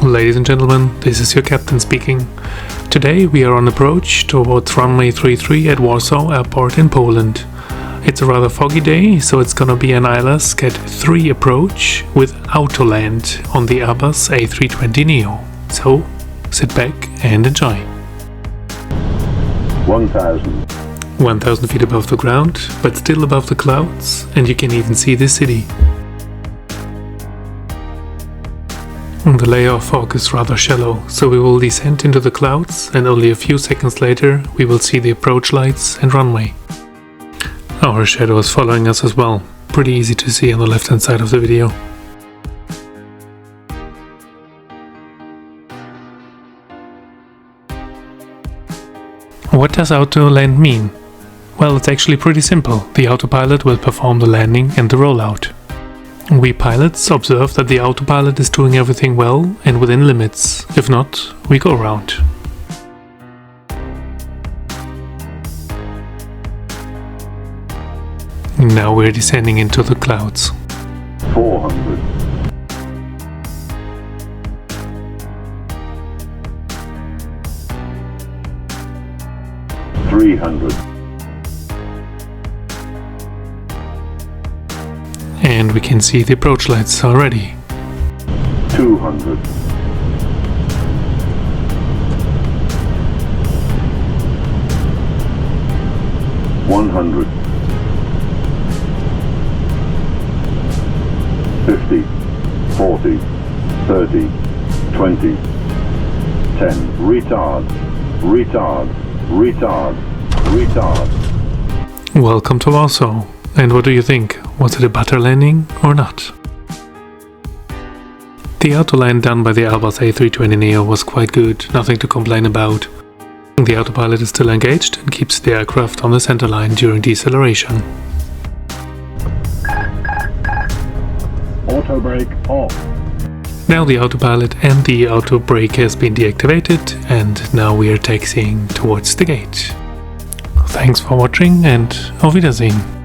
Ladies and gentlemen, this is your captain speaking. Today we are on approach towards runway 33 at Warsaw Airport in Poland. It's a rather foggy day, so it's gonna be an ILS Cat 3 approach with AUTOLAND on the Airbus A320NEO. So, sit back and enjoy. 1,000 feet above the ground, but still above the clouds, and you can even see the city. The layer of fog is rather shallow, so we will descend into the clouds, and only a few seconds later we will see the approach lights and runway. Our shadow is following us as well, pretty easy to see on the left hand side of the video. What does AUTOLAND mean? Well, it's actually pretty simple. The autopilot will perform the landing and the rollout. We pilots observe that the autopilot is doing everything well and within limits. If not, we go around. Now we're descending into the clouds. 400. 300. And we can see the approach lights already. 200. 100. 50. 40. 30. 20. 10. Retard. Retard. Retard. Retard. Welcome to Warsaw. And what do you think? Was it a butter landing or not? The autoland done by the Airbus A320NEO was quite good, nothing to complain about. The autopilot is still engaged and keeps the aircraft on the center line during deceleration. Auto brake off. Now the autopilot and the auto brake has been deactivated, and now we are taxiing towards the gate. Thanks for watching and auf Wiedersehen.